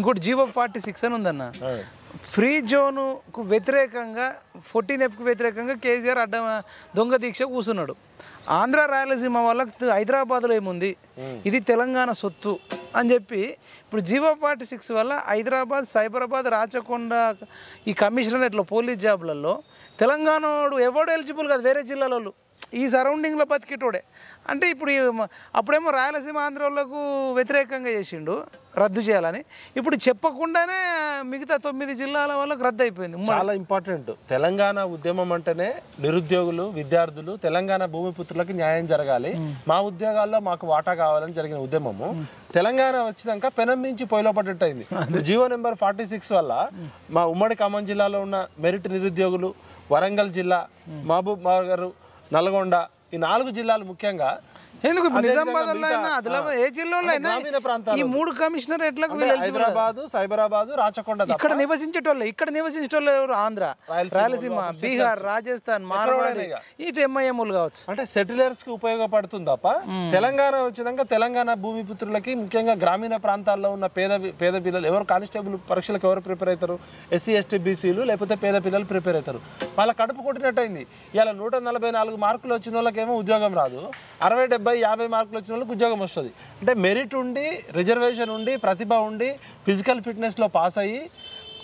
ఇంకోటి GO46 అని ఉందన్న. ఫ్రీ జోన్కు వ్యతిరేకంగా 14Fకు వ్యతిరేకంగా కేసీఆర్ దొంగ దీక్ష కూర్చున్నాడు. ఆంధ్ర రాయలసీమ వాళ్ళకి హైదరాబాద్లో ఏముంది, ఇది తెలంగాణ సొత్తు అని చెప్పి ఇప్పుడు GO46 వల్ల హైదరాబాద్, సైబరాబాద్, రాచకొండ ఈ కమిషనరేట్లో పోలీస్ జాబ్లలో తెలంగాణ వాడు ఎవడు ఎలిజిబుల్ కాదు, వేరే జిల్లాలో ఈ సరౌండింగ్లో బతికేటోడే. అంటే ఇప్పుడు అప్పుడేమో రాయలసీమ ఆంధ్ర వాళ్ళకు వ్యతిరేకంగా చేసిండు రద్దు చేయాలని, ఇప్పుడు చెప్పకుండానే మిగతా 9 జిల్లాల వాళ్ళకు రద్దు అయిపోయింది. చాలా ఇంపార్టెంట్. తెలంగాణ ఉద్యమం అంటేనే నిరుద్యోగులు, విద్యార్థులు, తెలంగాణ భూమిపుత్రులకు న్యాయం జరగాలి, మా ఉద్యోగాల్లో మాకు వాటా కావాలని జరిగిన ఉద్యమము తెలంగాణ వచ్చినాక పెనం మించి పొయ్యిలో పడ్డట్టు అయింది. జీవో నెంబర్ 46 వల్ల మా ఉమ్మడి ఖమ్మం జిల్లాలో ఉన్న మెరిట్ నిరుద్యోగులు, వరంగల్ జిల్లా, మహబూబ్ నగర్, నల్గొండ, ఈ 4 జిల్లాలు ముఖ్యంగా, ఎందుకు నిజామాబాద్లో అయినా ఆదిలాబాద్ ఏ జిల్లాలో అయినా ఈ 3 కమిషనరేట్లకు హైదరాబాద్, సైబరాబాద్, రాచకొండ ఇక్కడ నివసించేటోళ్ళు ఎవరు? ఆంధ్ర, రాయలసీమ, బీహార్, రాజస్థాన్, మార్వాడి, ఇటు ఎంఐఎంలు కావచ్చు. అంటే సెటిలర్స్ కి ఉపయోగపడుతుంది తప్ప తెలంగాణ వచ్చినాక తెలంగాణ భూమిపుత్రులకి, ముఖ్యంగా గ్రామీణ ప్రాంతాల్లో ఉన్న పేద పిల్లలు ఎవరు కానిస్టేబుల్ పరీక్షలకు ఎవరు ప్రిపేర్ అవుతారు? SC, ST, BCలు లేకపోతే పేద పిల్లలు ప్రిపేర్ అవుతారు. వాళ్ళ కడుపు కొట్టినట్టయింది. ఇలా 144 మార్కులు వచ్చిన వాళ్ళకేమో ఉద్యోగం రాదు, 60, 70, 50 మార్కులు వచ్చిన వాళ్ళకి ఉద్యోగం వస్తుంది. అంటే మెరిట్ ఉండి, రిజర్వేషన్ ఉండి, ప్రతిభ ఉండి, ఫిజికల్ ఫిట్నెస్లో పాస్ అయ్యి,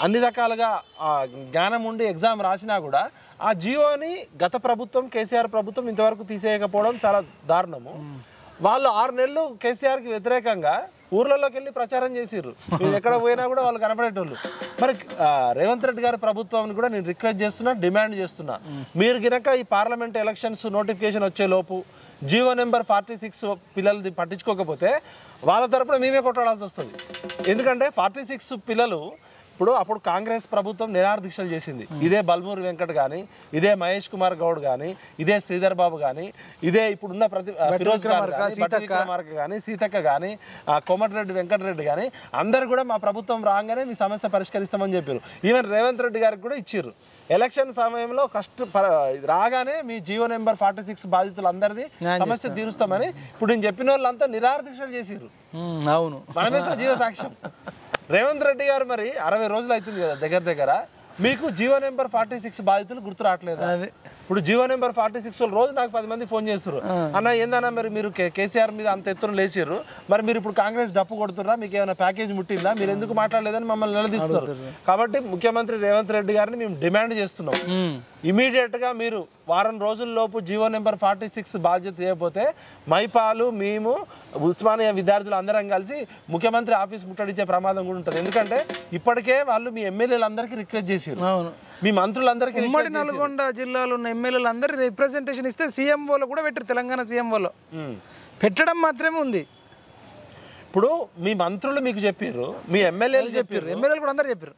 అన్ని రకాలుగా జ్ఞానం ఉండి ఎగ్జామ్ రాసినా కూడా ఆ జియోని గత ప్రభుత్వం, కేసీఆర్ ప్రభుత్వం ఇంతవరకు తీసేయకపోవడం చాలా దారుణము. వాళ్ళు 6 నెలలు కేసీఆర్కి వ్యతిరేకంగా ఊర్లలోకి వెళ్ళి ప్రచారం చేసిర్రు. మీరు ఎక్కడ పోయినా కూడా వాళ్ళు కనపడేటోళ్ళు. మరి రేవంత్ రెడ్డి గారి ప్రభుత్వాన్ని కూడా నేను రిక్వెస్ట్ చేస్తున్నా, డిమాండ్ చేస్తున్నా, మీరు గినక ఈ పార్లమెంట్ ఎలక్షన్స్ నోటిఫికేషన్ వచ్చే లోపు జీవో నెంబర్ 46 పిల్లలది పట్టించుకోకపోతే వాళ్ళ తరపున మేమే కొట్టాడాల్సి వస్తుంది. ఎందుకంటే 46 పిల్లలు అప్పుడు కాంగ్రెస్ ప్రభుత్వం నిరాదీక్షలు చేసింది. ఇదే బల్మూరి వెంకట్ కానీ, ఇదే మహేష్ కుమార్ గౌడ్ కానీ, ఇదే శ్రీధర్ బాబు కానీ, ఇదే ఇప్పుడున్న ఫిరోజ్ కానీ, సీతక్క కానీ, కోమటిరెడ్డి వెంకటరెడ్డి కానీ, అందరు కూడా మా ప్రభుత్వం రాగానే మీ సమస్య పరిష్కరిస్తామని చెప్పారు. ఈవెన్ రేవంత్ రెడ్డి గారికి కూడా ఇచ్చారు. ఎలక్షన్ సమయంలో రాగానే మీ జీవో నెంబర్ 46 బాధితులందరిది సమస్య తీరుస్తామని ఇప్పుడు నేను చెప్పిన వాళ్ళంతా నిరాదీక్షలు చేసిర్రు. అవును, మనమే సజీవ సాక్ష్యం. రేవంత్ రెడ్డి గారు మరి 60 రోజులు అవుతుంది కదా దగ్గర, మీకు జీవో నెంబర్ 46 బాధితులు గుర్తు రావట్లేదు. ఇప్పుడు జీవో నెంబర్ 46 రోజు నాకు 10 మంది ఫోన్ చేస్తారు, అన్న ఏందన్నా మరి మీరు కేసీఆర్ మీద అంత ఎత్తున లేచారు, మరి మీరు ఇప్పుడు కాంగ్రెస్ డప్పు కొడుతున్నా, మీకు ఏమైనా ప్యాకేజ్ ముట్టిందా, మీరు ఎందుకు మాట్లాడలేదని మమ్మల్ని నిలదీస్తున్నారు. కాబట్టి ముఖ్యమంత్రి రేవంత్ రెడ్డి గారిని మేము డిమాండ్ చేస్తున్నాం, ఇమీడియట్ గా మీరు వారం రోజుల్లోపు జీవో నెంబర్ 46 బాధ్యత చేయకపోతే మైపాలు, మేము, ఉస్మానియా విద్యార్థులు అందరం కలిసి ముఖ్యమంత్రి ఆఫీస్ ముట్టడించే ప్రమాదం కూడా ఉంటుంది. ఎందుకంటే ఇప్పటికే వాళ్ళు మీ ఎమ్మెల్యేలందరికీ రిక్వెస్ట్ చేసారు, మీ మంత్రులందరికీ, ఉమ్మడి నల్గొండ జిల్లాలో ఉన్న ఎమ్మెల్యేలందరూ రిప్రజెంటేషన్ ఇస్తే సీఎంఓలో కూడా పెట్టారు. తెలంగాణ సీఎంఓలో పెట్టడం మాత్రమే ఉంది. ఇప్పుడు మీ మంత్రులు మీకు చెప్పారు, మీ ఎమ్మెల్యేలు చెప్పారు, ఎమ్మెల్యేలు కూడా అందరూ చెప్పారు.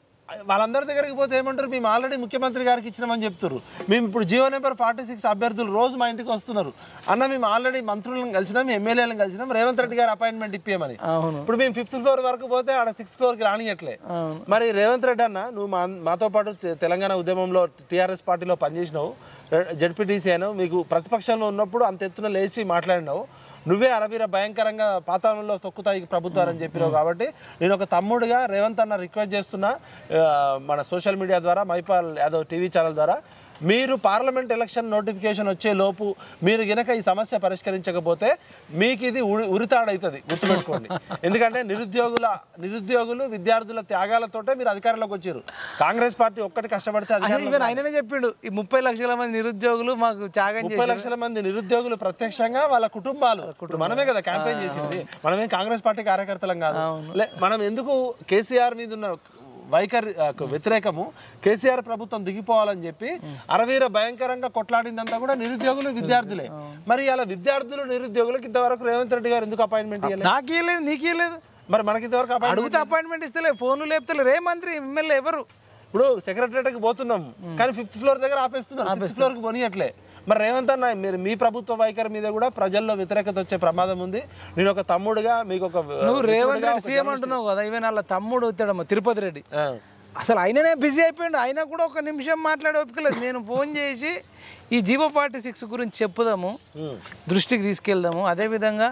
వాళ్ళందరి దగ్గరికి పోతే ఏమంటారు, మేము ఆల్రెడీ ముఖ్యమంత్రి గారికి ఇచ్చినామని చెప్తారు. మేము ఇప్పుడు జీవో నెంబర్ 46 అభ్యర్థులు రోజు మా ఇంటికి వస్తున్నారు, అన్న మేము ఆల్రెడీ మంత్రులను కలిసినాం, ఎమ్మెల్యేలను కలిసినాం, రేవంత్ రెడ్డి గారు అపాయింట్మెంట్ ఇప్పియమని. ఇప్పుడు మేము 5th ఫ్లోర్ వరకు పోతే ఆడ 6th ఫ్లోర్కి రానియట్లే. మరి రేవంత్ రెడ్డి అన్న, నువ్వు మాతో పాటు తెలంగాణ ఉద్యమంలో TRS పార్టీలో పనిచేసినావు, జడ్పీటీసీ అయినావు, మీకు ప్రతిపక్షంలో ఉన్నప్పుడు అంత ఎత్తున లేచి మాట్లాడినావు, నువ్వే అరబీర భయంకరంగా పాతాళంలో తొక్కుతాయి ప్రభుత్వాలని చెప్పినావు. కాబట్టి నేను ఒక తమ్ముడుగా రేవంత్ అన్న రిక్వెస్ట్ చేస్తున్నా, మన సోషల్ మీడియా ద్వారా, మైపాల్ యాదవ్ టీవీ ఛానల్ ద్వారా, మీరు పార్లమెంట్ ఎలక్షన్ నోటిఫికేషన్ వచ్చే లోపు మీరు గనక ఈ సమస్య పరిష్కరించకపోతే మీకు ఇది ఉరితాడవుతుంది, గుర్తుపెట్టుకోండి. ఎందుకంటే నిరుద్యోగులు, విద్యార్థుల త్యాగాలతోటే మీరు అధికారంలోకి వచ్చారు. కాంగ్రెస్ పార్టీ ఒక్కటి కష్టపడితే ఆయననే చెప్పిండు, ఈ 30 లక్షల మంది నిరుద్యోగులు మాకు త్యాగం 30 లక్షల మంది నిరుద్యోగులు ప్రత్యక్షంగా వాళ్ళ కుటుంబాలు, మనమే కదా క్యాంపెయిన్ చేసింది, మనమేం కాంగ్రెస్ పార్టీ కార్యకర్తలం కాదు. మనం ఎందుకు కేసీఆర్ మీద ఉన్న వైఖరి వ్యతిరేకము, కేసీఆర్ ప్రభుత్వం దిగిపోవాలని చెప్పి అరవీర భయంకరంగా కొట్లాడిందంతా కూడా నిరుద్యోగులు, విద్యార్థులే. మరి అలా విద్యార్థులు, నిరుద్యోగులకు ఇంతవరకు రేవంత్ రెడ్డి గారు ఎందుకు అపాయింట్మెంట్ ఇవ్వలేదు? నాకేలేదు, నీకేలేదు. మరి మనకి ఇంతవరకు అడుగుతే అపాయింట్మెంట్ ఇస్తలే, ఫోన్లు లేపుతలే. మంత్రి ఎమ్మెల్యే ఎవరు? ఇప్పుడు సెక్రటరీకి పోతున్నాం కానీ 5th ఫ్లోర్ దగ్గర ఆపేస్తున్నారు, 6th ఫ్లోర్కి పోనీయట్లే. మరి రేవంత్ అన్న, మీరు మీ ప్రభుత్వ వైఖరి మీద కూడా ప్రజల్లో వ్యతిరేకత వచ్చే ప్రమాదం ఉంది. నేను ఒక తమ్ముడుగా మీకు నువ్వు రేవంత్ రెడ్డి సీఎం అంటున్నావు కదా, ఈవెన్ వాళ్ళ తమ్ముడు వచ్చాడమ్మ తిరుపతి రెడ్డి, అసలు ఆయననే బిజీ అయిపోయాడు. ఆయన కూడా ఒక నిమిషం మాట్లాడే ఒప్పుకోలేదు. నేను ఫోన్ చేసి ఈ జీవో 46 గురించి చెప్పుదాము, దృష్టికి తీసుకెళ్దాము, అదేవిధంగా